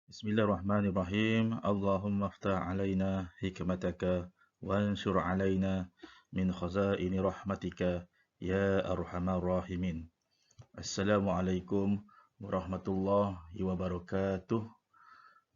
Bismillahirrahmanirrahim. Allahumma aftah alaina hikmataka wansur alaina min khazaini rahmatika ya arhamar rahimin. Assalamualaikum warahmatullahi wabarakatuh.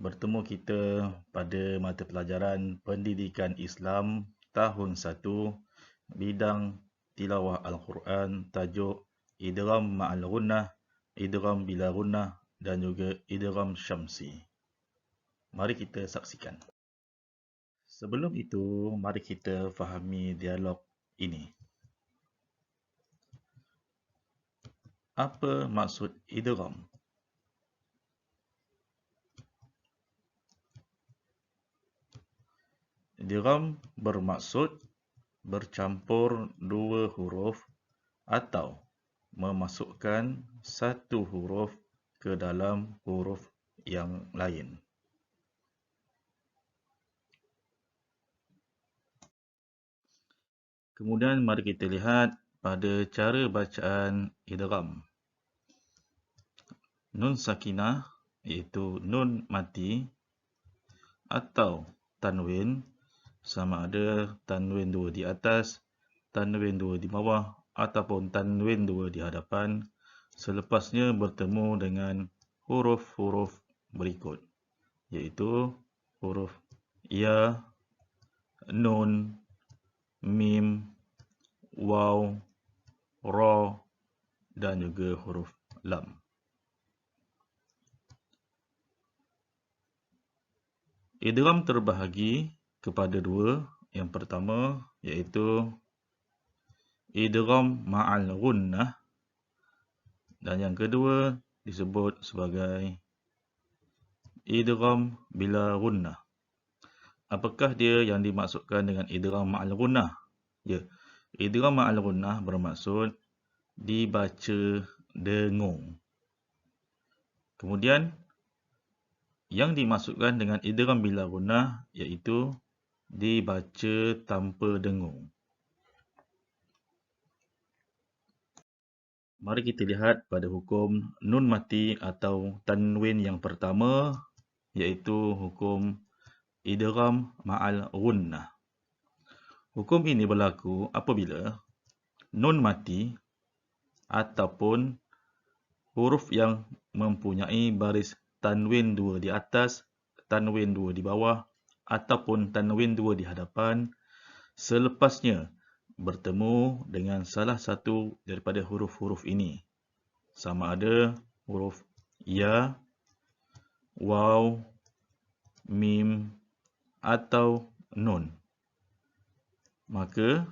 Bertemu kita pada mata pelajaran Pendidikan Islam tahun 1, bidang tilawah Al-Quran, tajuk Idgham ma'al gunnah, Idgham bila gunnah dan juga Idgham syamsi. Mari kita saksikan. Sebelum itu, mari kita fahami dialog ini. Apa maksud idgham? Idgham bermaksud bercampur dua huruf atau memasukkan satu huruf ke dalam huruf yang lain. Kemudian mari kita lihat pada cara bacaan idgham. Nun sakinah iaitu nun mati atau tanwin, sama ada tanwin 2 di atas, tanwin 2 di bawah ataupun tanwin 2 di hadapan, selepasnya bertemu dengan huruf-huruf berikut, iaitu huruf ya, nun, mim, waw, ra dan juga huruf lam. Idgham terbahagi kepada dua. Yang pertama iaitu idgham ma'al gunnah dan yang kedua disebut sebagai idgham bila gunnah. Apakah dia yang dimaksudkan dengan idgham ma'al gunnah? Ya, idgham ma'al gunnah bermaksud dibaca dengung. Kemudian yang dimaksudkan dengan idgham bila gunnah iaitu dibaca tanpa dengung. Mari kita lihat pada hukum nun mati atau tanwin yang pertama, iaitu hukum idgham ma'al gunnah. Hukum ini berlaku apabila nun mati ataupun huruf yang mempunyai baris tanwin 2 di atas, tanwin 2 di bawah ataupun tanwin 2 di hadapan, selepasnya bertemu dengan salah satu daripada huruf-huruf ini, sama ada huruf ya, waw, mim atau nun. Maka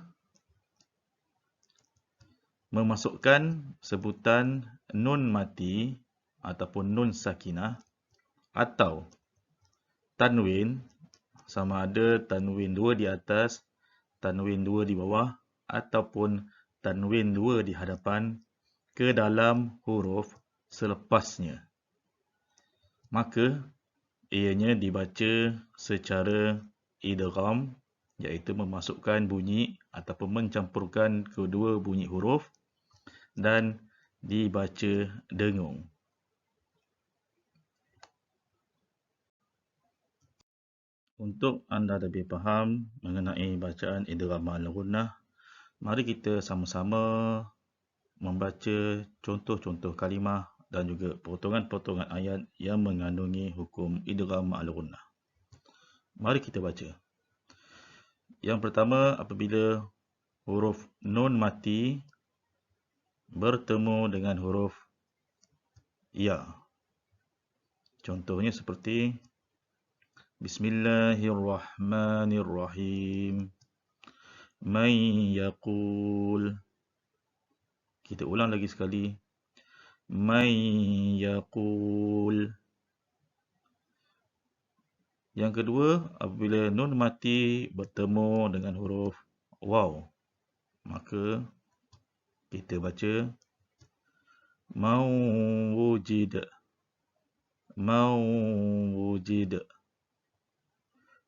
memasukkan sebutan nun mati ataupun nun sakinah atau tanwin, sama ada tanwin 2 di atas, tanwin 2 di bawah ataupun tanwin 2 di hadapan ke dalam huruf selepasnya, maka ianya dibaca secara idgham, iaitu memasukkan bunyi ataupun mencampurkan kedua bunyi huruf dan dibaca dengung. Untuk anda lebih faham mengenai bacaan idgham ma'al gunnah, mari kita sama-sama membaca contoh-contoh kalimah dan juga potongan-potongan ayat yang mengandungi hukum idgham ma'al gunnah. Mari kita baca. Yang pertama, apabila huruf nun mati bertemu dengan huruf ya. Contohnya seperti Bismillahirrahmanirrahim. Man yaqul. Kita ulang lagi sekali. Man yaqul. Yang kedua, apabila nun mati bertemu dengan huruf waw, maka kita baca mawujid. Mawujid.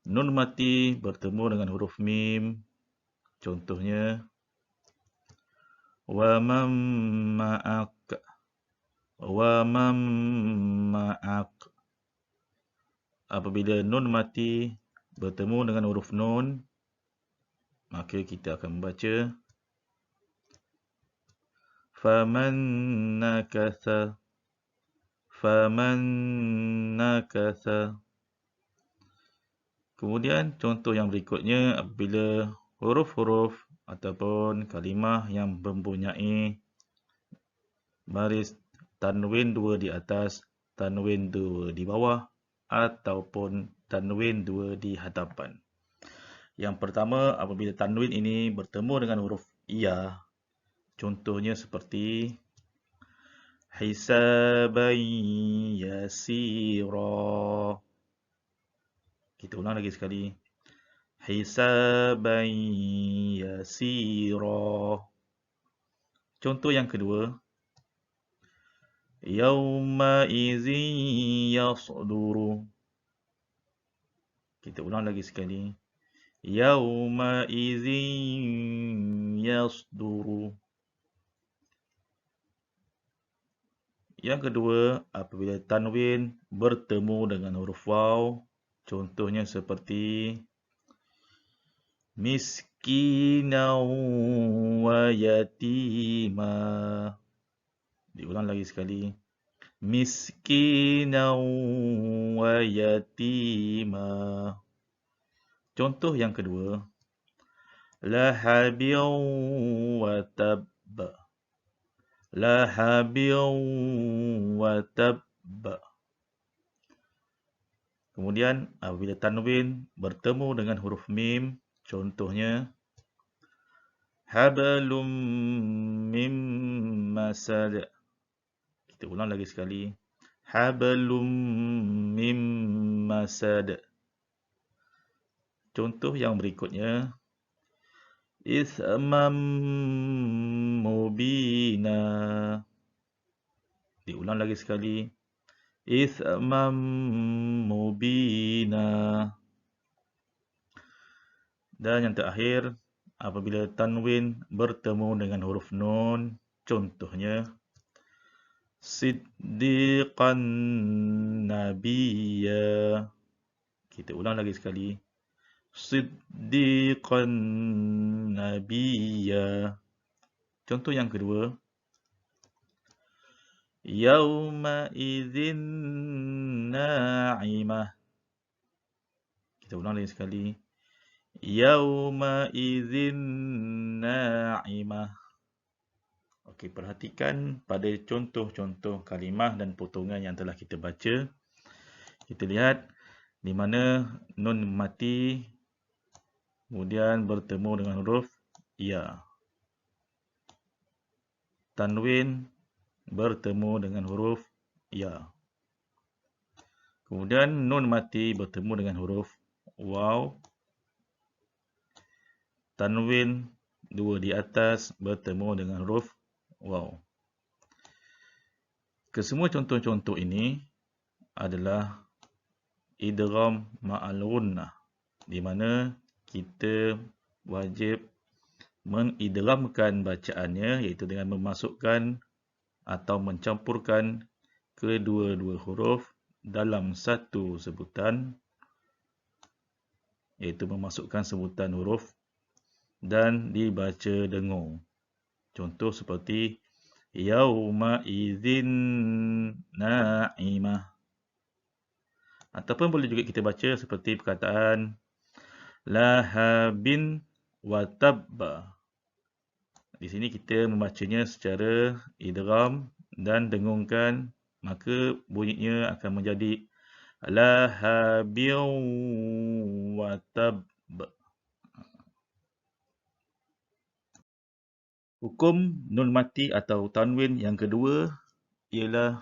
Nun mati bertemu dengan huruf mim. Contohnya wa man ma'ak. Wa man ma'ak. apabila nun mati bertemu dengan huruf nun, maka kita akan membaca faman nakatha, faman nakatha. Kemudian contoh yang berikutnya, apabila huruf-huruf ataupun kalimah yang mempunyai baris tanwin 2 di atas, tanwin 2 di bawah, ataupun tanwin 2 di hadapan. Yang pertama, apabila tanwin ini bertemu dengan huruf ya, contohnya seperti hisaban yasira. Kita ulang lagi sekali. Hisaban yasira. Contoh yang kedua, yauma izin yasduru. Kita ulang lagi sekali. Yauma izin yasduru. Yang kedua, apabila tanwin bertemu dengan huruf waw, contohnya seperti miskinan wa yatima. Diulang lagi sekali. Miskinan wa yatima. Contoh yang kedua, lahabiyan wa tabba. Lahabiyan wa tabba. Kemudian apabila tanwin bertemu dengan huruf mim, contohnya hablum mim masad. Kita ulang lagi sekali. Hablum mim masad. Contoh yang berikutnya, ithmam mubina. Diulang lagi sekali. Ithmam mubina. Dan yang terakhir, apabila tanwin bertemu dengan huruf nun, contohnya siddiqan nabiyya. Kita ulang lagi sekali. Siddiqan nabiyya. Contoh yang kedua, yauma idzin na'imah. Kita ulang lagi sekali. Yauma idzin na'imah. Okey, perhatikan pada contoh-contoh kalimah dan potongan yang telah kita baca. Kita lihat di mana nun mati kemudian bertemu dengan huruf ya. Tanwin bertemu dengan huruf ya. Kemudian nun mati bertemu dengan huruf waw. Tanwin 2 di atas bertemu dengan huruf waw. Kesemua contoh-contoh ini adalah idgham ma'al gunnah, di mana kita wajib mengidghamkan bacaannya, iaitu dengan memasukkan atau mencampurkan kedua-dua huruf dalam satu sebutan, iaitu memasukkan sebutan huruf dan dibaca dengung. Contoh seperti yauma idzin na'imah. Ataupun boleh juga kita baca seperti perkataan lahabin wa tabba. Di sini kita membacanya secara idgham dan dengungkan, maka bunyinya akan menjadi lahabin wa tabba. Hukum nun mati atau tanwin yang kedua ialah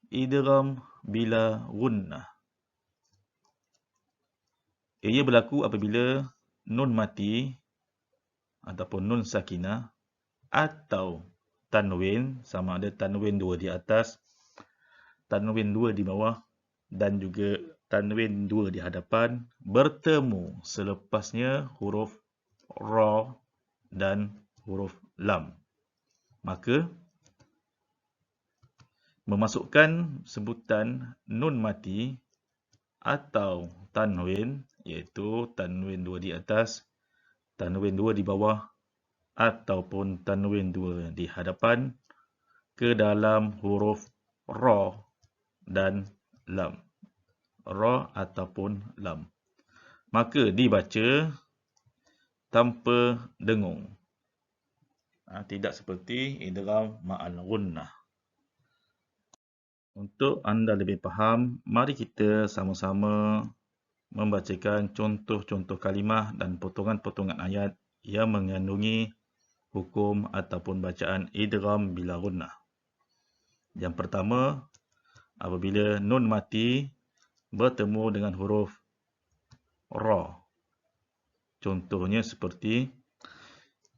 idgham bila gunnah. Ia berlaku apabila nun mati ataupun nun sakinah atau tanwin, sama ada tanwin 2 di atas, tanwin 2 di bawah dan juga tanwin 2 di hadapan, bertemu selepasnya huruf ra dan huruf lam. Maka memasukkan sebutan nun mati atau tanwin, iaitu tanwin 2 di atas, tanwin 2 di bawah, ataupun tanwin 2 di hadapan ke dalam huruf ra dan lam. Ra ataupun lam. Maka dibaca tanpa dengung. Tidak seperti idgham ma'al ghunnah. Untuk anda lebih faham, mari kita sama-sama membacakan contoh-contoh kalimah dan potongan-potongan ayat yang mengandungi hukum ataupun bacaan idgham bila ghunnah. Yang pertama, apabila nun mati bertemu dengan huruf ra. Contohnya seperti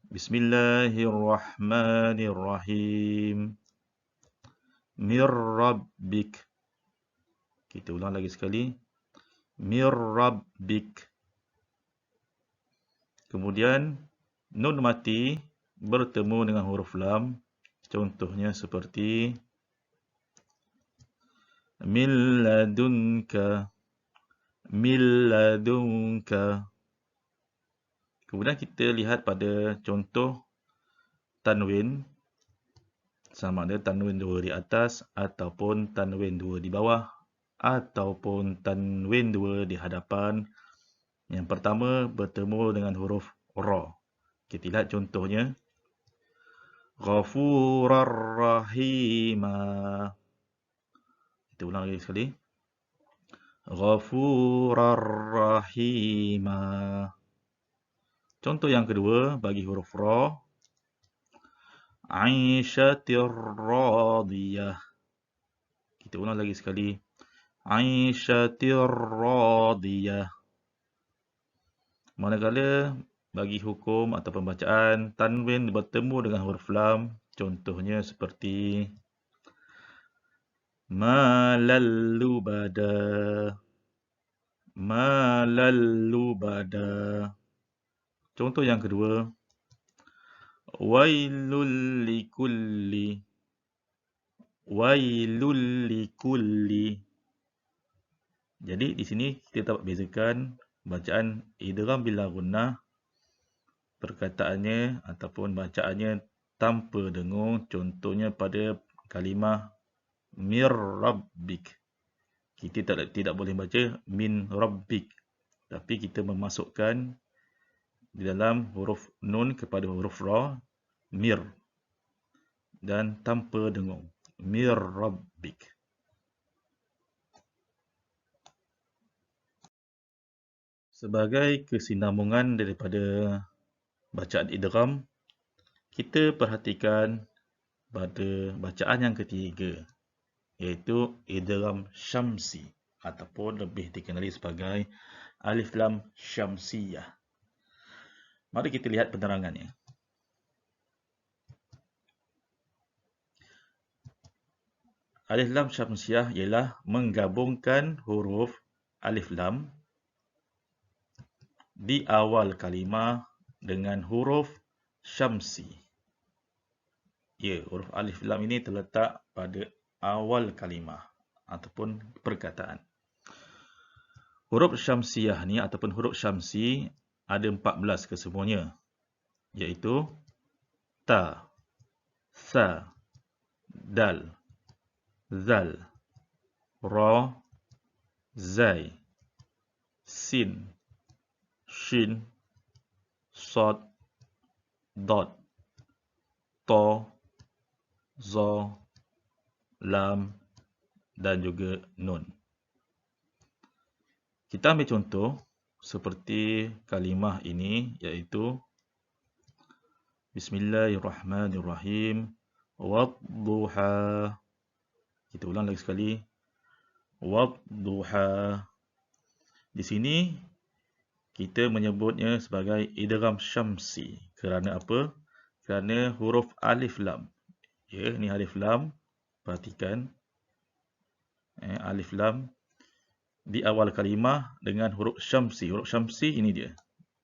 Bismillahirrahmanirrahim. Mir rabbik. Kita ulang lagi sekali. Mir rabbik. Kemudian nun mati bertemu dengan huruf lam. Contohnya seperti min ladunka. Min ladunka. Kemudian kita lihat pada contoh tanwin, sama ada tanwin 2 di atas ataupun tanwin 2 di bawah ataupun tanwin 2 di hadapan. Yang pertama bertemu dengan huruf ra. Kita lihat contohnya. Ghafurar rahima. Kita ulang lagi sekali. Ghafurar rahima. Contoh yang kedua bagi huruf ra. Aishatir radiyah. Kita ulang lagi sekali. Aishatir radiyah. Manakala bagi hukum atau pembacaan tanwin bertemu dengan huruf lam, contohnya seperti malal lubada. Malal lubada. Contoh yang kedua, wailul likulli. Wailul likulli. Jadi di sini kita dapat bezakan bacaan idgham bila ghunnah, perkataannya ataupun bacaannya tanpa dengung. Contohnya pada kalimah mir rabbik. Kita tidak boleh baca min rabbik, tapi kita memasukkan di dalam huruf nun kepada huruf ra, mir, dan tanpa dengung. Mir rabbik. Sebagai kesinambungan daripada bacaan idgham, kita perhatikan pada bacaan yang ketiga, iaitu idgham syamsi ataupun lebih dikenali sebagai alif lam syamsiyah. Mari kita lihat penerangannya. Alif lam syamsiyah ialah menggabungkan huruf alif lam di awal kalimah dengan huruf syamsi. Ya, huruf alif lam ini terletak pada awal kalimah ataupun perkataan. Huruf syamsiyah ni ataupun huruf syamsi ada 14 kesemuanya, iaitu ta, sa, dal, zal, ra, zai, sin, shin, sad, dad, ta, za, lam dan juga nun. Kita ambil contoh seperti kalimah ini, iaitu Bismillahirrahmanirrahim. Wadduha. Kita ulang lagi sekali. Wadduha. Di sini kita menyebutnya sebagai idgham syamsi. Kerana apa? Kerana huruf alif lam. Ya, ini alif lam. Perhatikan. Alif lam di awal kalimah dengan huruf syamsi. Huruf syamsi ini dia.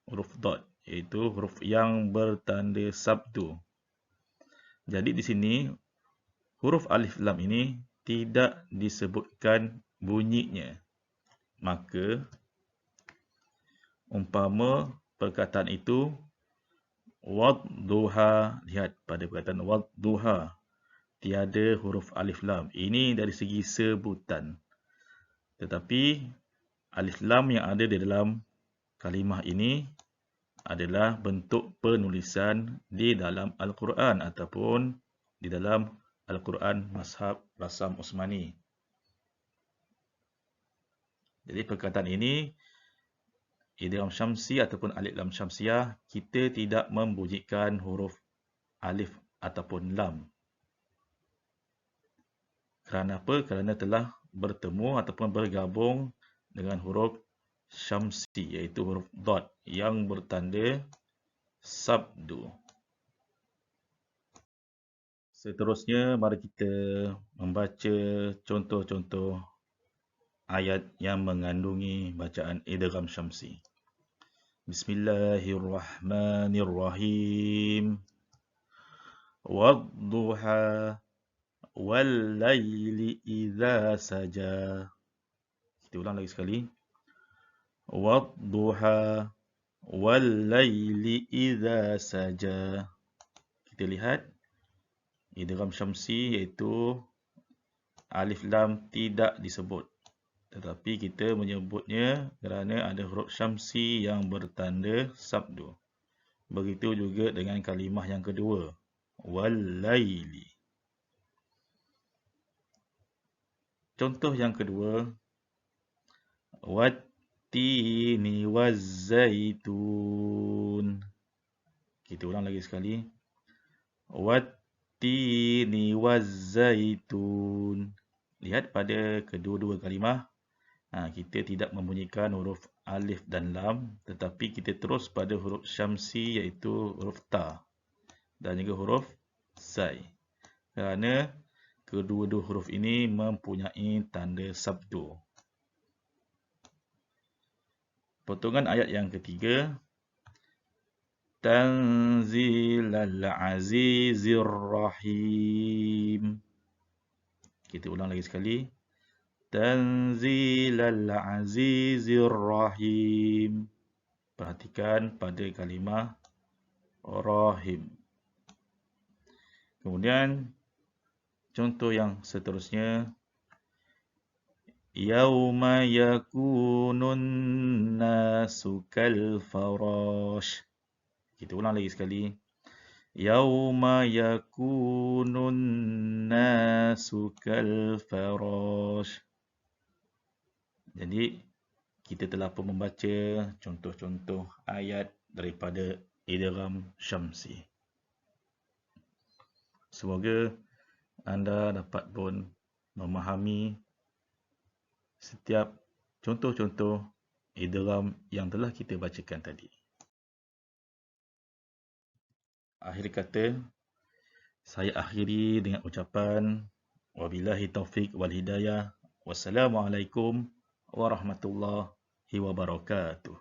Huruf dot. Iaitu huruf yang bertanda sabdu. Jadi di sini huruf alif lam ini tidak disebutkan bunyinya. maka umpama perkataan itu wadduha, lihat pada perkataan wadduha tiada huruf alif lam. Ini dari segi sebutan. Tetapi alif lam yang ada di dalam kalimah ini adalah bentuk penulisan di dalam Al-Quran ataupun di dalam Al-Quran Mazhab Rasam Utsmani. Jadi perkataan ini, idgham syamsi ataupun alif lam syamsiah, kita tidak membunyikan huruf alif ataupun lam. Kerana apa? Kerana telah bertemu ataupun bergabung dengan huruf syamsi, iaitu huruf dot yang bertanda sabdu. Seterusnya, mari kita membaca contoh-contoh ayat yang mengandungi bacaan idgham syamsi. Bismillahirrahmanirrahim. Wadduha wal-laili idza saja. Kita ulang lagi sekali. Wadduha wal-laili idza saja. Kita lihat idgham syamsi iaitu alif lam tidak disebut, tetapi kita menyebutnya kerana ada huruf syamsi yang bertanda sabdu. Begitu juga dengan kalimah yang kedua, wal-laili. Contoh yang kedua, wat-tini waz-zaitun. Kita ulang lagi sekali. Wat-tini waz-zaitun. Lihat pada kedua-dua kalimah, kita tidak membunyikan huruf alif dan lam, tetapi kita terus pada huruf syamsi iaitu huruf ta dan juga huruf zai. Kerana kedua-dua huruf ini mempunyai tanda sabdu. Potongan ayat yang ketiga, Tanzilal Azizir Rahim. Kita ulang lagi sekali. Tanzilal Azizir Rahim. Perhatikan pada kalimah Rahim. Kemudian contoh yang seterusnya, Yauma yakunun nasu kal farash. Kita ulang lagi sekali. Yauma yakunun nasu kal farash. Jadi, kita telah pun membaca contoh-contoh ayat daripada idgham syamsi. Semoga anda dapat pun memahami setiap contoh-contoh idgham yang telah kita bacakan tadi. Akhir kata, saya akhiri dengan ucapan wabillahi taufiq wal hidayah. Wassalamualaikum warahmatullahi wabarakatuh.